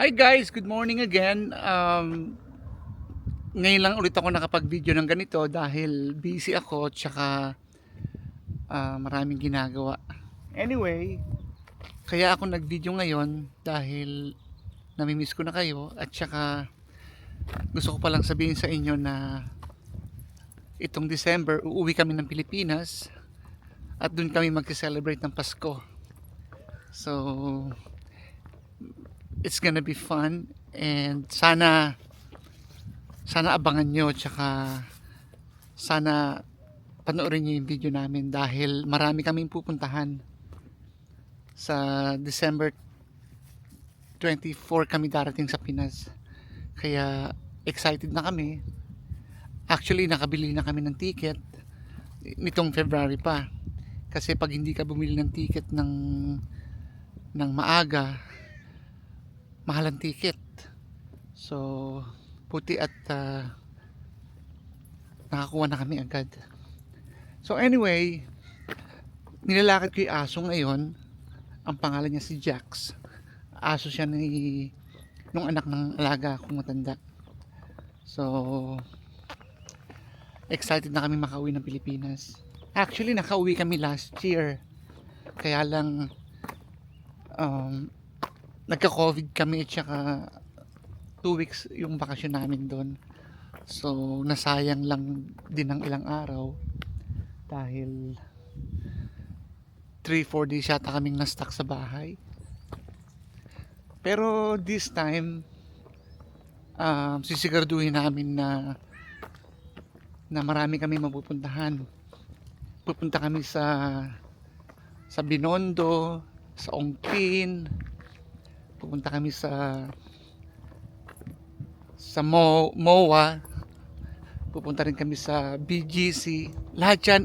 Hi guys, good morning again. Ngayon lang ulit ako nakapag-video ng ganito dahil busy ako tsaka maraming ginagawa. Anyway, kaya ako nag-video ngayon dahil namimiss ko na kayo at tsaka gusto ko palang sabihin sa inyo na itong December uuwi kami ng Pilipinas at dun kami mag-celebrate ng Pasko. So, it's gonna be fun and sana abangan nyo tsaka sana panoorin niyo yung video namin dahil marami kaming pupuntahan sa December 24 kami darating sa Pinas. Kaya excited na kami. Actually, nakabili na kami ng ticket nitong February pa. Kasi pag hindi ka bumili ng ticket ng maaga, mahal ang ticket. So, puti at nakakuha na kami agad. So anyway, nilalakad ko yung aso ngayon. Ang pangalan niya si Jax. Aso siya nung anak ng alaga kong matanda. So, excited na kami makauwi ng Pilipinas. Actually, nakauwi kami last year. Kaya lang, um, nagka-COVID kami at saka 2 weeks yung bakasyon namin doon. So, nasayang lang din ng ilang araw dahil 3-4 days yata kaming na-stuck sa bahay. Pero this time, sisiguraduhin namin na marami kami mapupuntahan. Pupunta kami sa Binondo, sa Ongpin, pupunta kami sa MOA, pupunta rin kami sa BGC. Lahat yan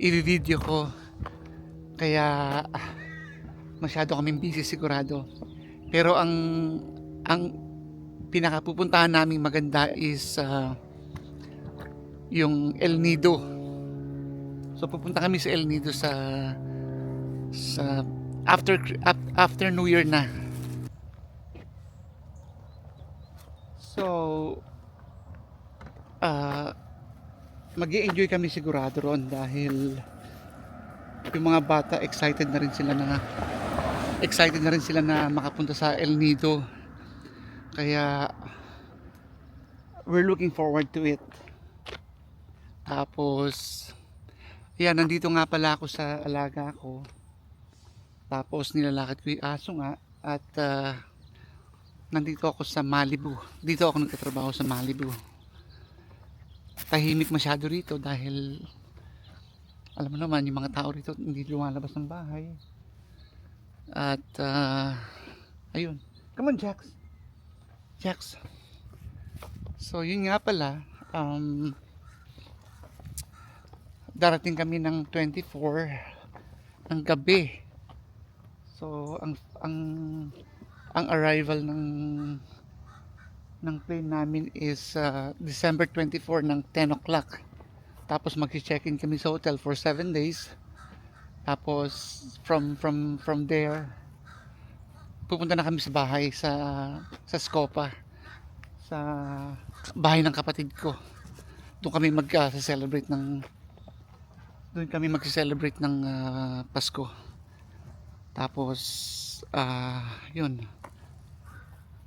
i-video ko. Kaya masyado kaming busy sigurado. Pero ang pinakapupuntahan naming maganda is yung El Nido. So pupunta kami sa El Nido sa after New Year na. So uh, mag-i-enjoy kami sigurado ron dahil yung mga bata excited na rin sila na makapunta sa El Nido. Kaya we're looking forward to it. Tapos yan, nandito nga pala ako sa alaga ko. Tapos nilalakad ko yung aso nga at nandito ako sa Malibu. Dito ako nagtatrabaho sa Malibu. Tahimik masyado rito dahil alam mo naman yung mga tao rito hindi lumalabas ng bahay. At ayun. Come on, Jax. Jax. So yun nga pala, darating kami ng 24 ng gabi. So ang arrival ng plane namin is December 24 ng 10 o'clock. Tapos mag-check-in kami sa hotel for 7 days. Tapos from there pupunta na kami sa bahay sa Scopa, sa bahay ng kapatid ko. Doon kami mag-celebrate ng Pasko. Tapos yun,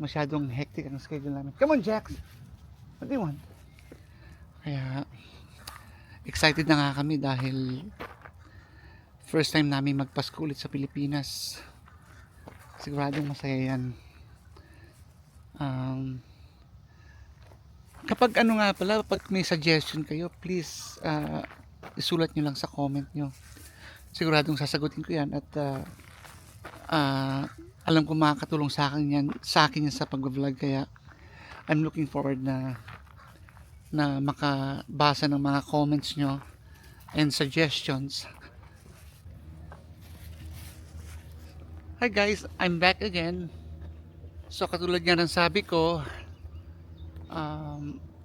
masyadong hectic ang schedule namin. Come on, Jax. What do you want? Kaya excited na nga kami dahil first time namin magpasko ulit sa Pilipinas. Siguradong masaya yan. Kapag ano nga pala, pag may suggestion kayo, please isulat nyo lang sa comment nyo. Siguradong sasagutin ko yan at alam ko makakatulong sa akin yan sa pag-vlog. Kaya I'm looking forward na makabasa ng mga comments nyo and suggestions. Hi guys, I'm back again. So katulad nga ng sabi ko,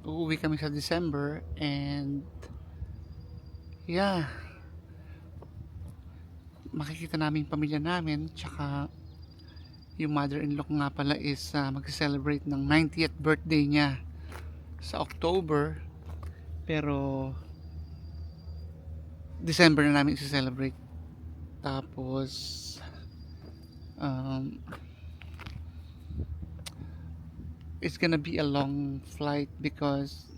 uuwi kami sa December and yeah, makikita namin yung pamilya namin tsaka Yung mother-in-law ko nga pala is mag-celebrate ng 90th birthday niya sa October, pero December na namin i-celebrate. Tapos um, it's gonna be a long flight because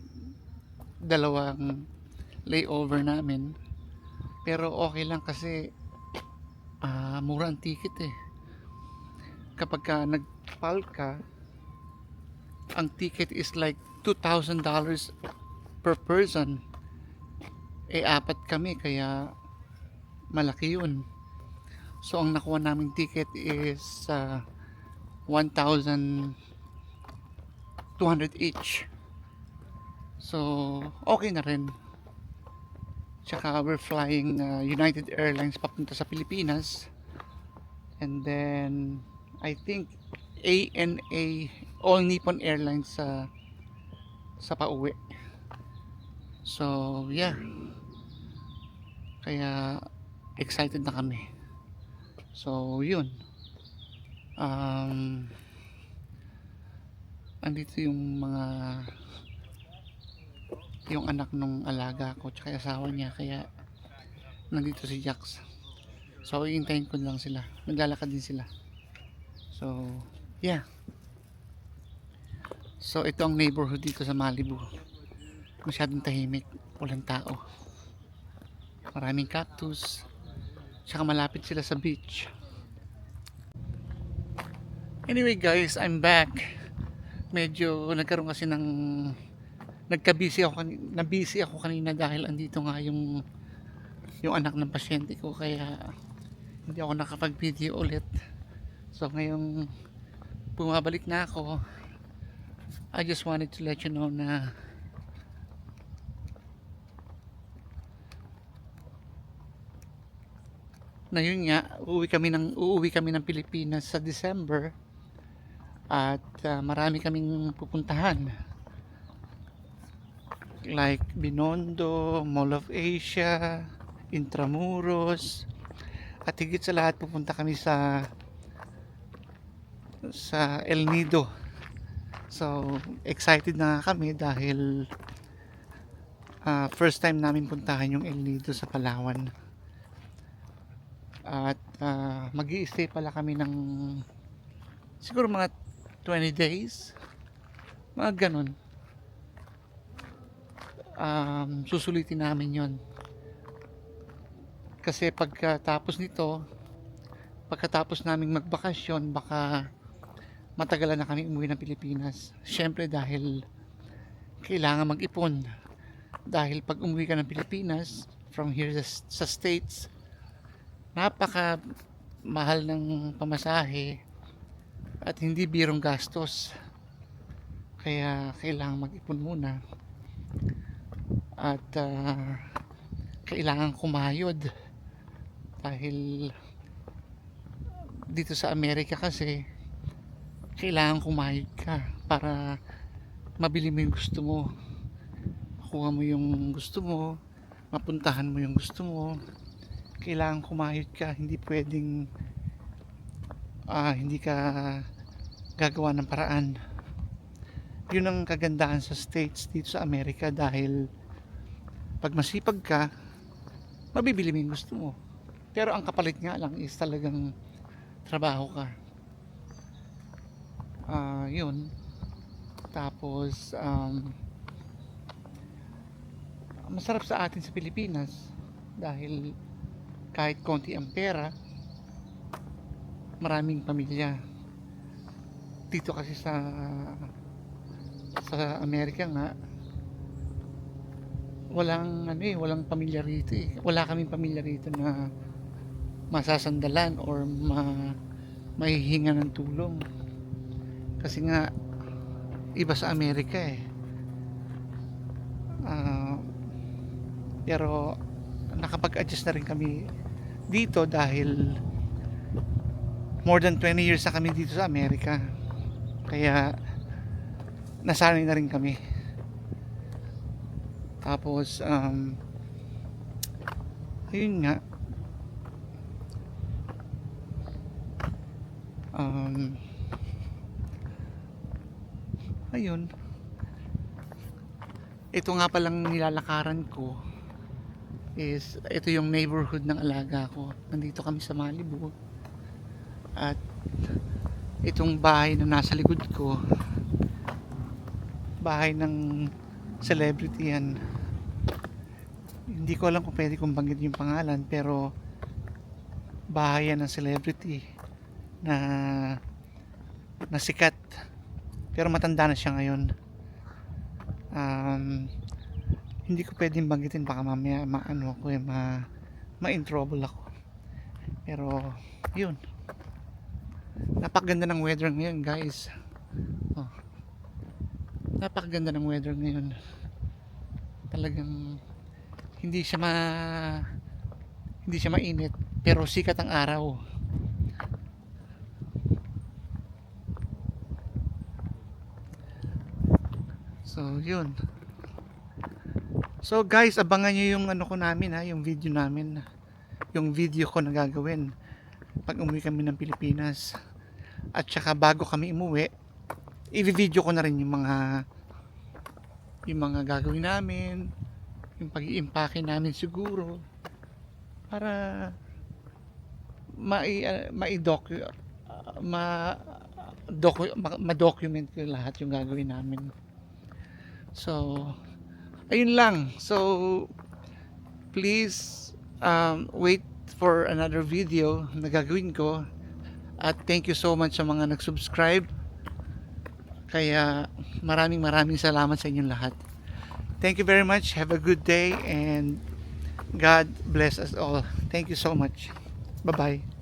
dalawang layover namin, pero okay lang kasi mura ang ticket eh. Kapag ka nag-PAL ka, ang ticket is like $2,000 per person. Apat kami, kaya malaki yun. So ang nakuha naming ticket is 1,200 each. So okay na rin. Tsaka we're flying United Airlines papunta sa Pilipinas, and then I think ANA, All Nippon Airlines sa pauwi. So yeah, kaya excited na kami. So yun, andito yung anak nung alaga ko tsaka asawa niya, kaya nandito si Jax. So iintayin ko lang sila, naglalakad din sila. So yeah, so ito ang neighborhood dito sa Malibu. Masyadong tahimik, walang tao, maraming cactus, tsaka malapit sila sa beach. Anyway guys, I'm back. Medyo nagkaroon kasi ng nabisi ako kanina dahil andito nga yung anak ng pasyente ko, kaya hindi ako nakapag-video ulit. So ngayong bumabalik na ako, I just wanted to let you know na yun nga, uuwi kami ng Pilipinas sa December, at marami kaming pupuntahan like Binondo, Mall of Asia, Intramuros, at higit sa lahat pupunta kami sa El Nido. So excited na kami dahil first time namin puntahan yung El Nido sa Palawan. At mag-i-stay pala kami ng siguro mga 20 days, mga ganun. Susulitin namin yon kasi pagkatapos naming magbakasyon, baka matagalan na kami umuwi ng Pilipinas. Syempre dahil kailangan mag-ipon, dahil pag umuwi ka ng Pilipinas from here sa States, napaka mahal ng pamasahe at hindi birong gastos, kaya kailangan mag-ipon muna at kailangan kumayod dahil dito sa Amerika kasi kailangan kumayod ka para mabili mo yung gusto mo, makuha mo yung gusto mo, mapuntahan mo yung gusto mo. Kailangan kumayod ka, hindi pwedeng hindi ka gagawa ng paraan. Yun ang kagandahan sa States dito sa Amerika, dahil pag masipag ka, mabibili mo yung gusto mo. Pero ang kapalit nga lang is talagang trabaho ka. Yun. Tapos masarap sa atin sa Pilipinas dahil kahit konti ang pera, maraming pamilya. Dito kasi sa Amerika nga, walang pamilya rito eh. Wala kaming pamilya rito na masasandalan or mahihinga ng tulong. Kasi nga iba sa Amerika eh. Pero nakapag-adjust na rin kami dito dahil more than 20 years na kami dito sa Amerika. Kaya nasanay na rin kami. Tapos ayun nga, um, ayun, ito nga palang nilalakaran ko is ito yung neighborhood ng alaga ko. Nandito kami sa Malibu at itong bahay na nasa likod ko, bahay ng celebrity yan. Hindi ko alam kung pwede kong banggit yung pangalan, pero bahay yan ng celebrity na sikat, pero matanda na siya ngayon. Hindi ko pwedeng banggitin, baka mamaya maano ako ma-in trouble ako. Pero yun, napakaganda ng weather ngayon, guys. Oh, napakaganda ng weather ngayon. Talagang hindi siya mainit, pero sikat ang araw. So yun. So guys, abangan nyo yung ano ko namin yung video namin, yung video ko na gagawin pag umuwi kami ng Pilipinas. At saka bago kami umuwi, i-video ko na rin yung mga gagawin namin, yung pag-i-impake namin siguro, para ma-document ko lahat yung gagawin namin. So ayun lang. So please wait for another video na gagawin ko. At thank you so much sa mga nag-subscribe. Kaya maraming salamat sa inyong lahat. Thank you very much. Have a good day and God bless us all. Thank you so much. Bye-bye.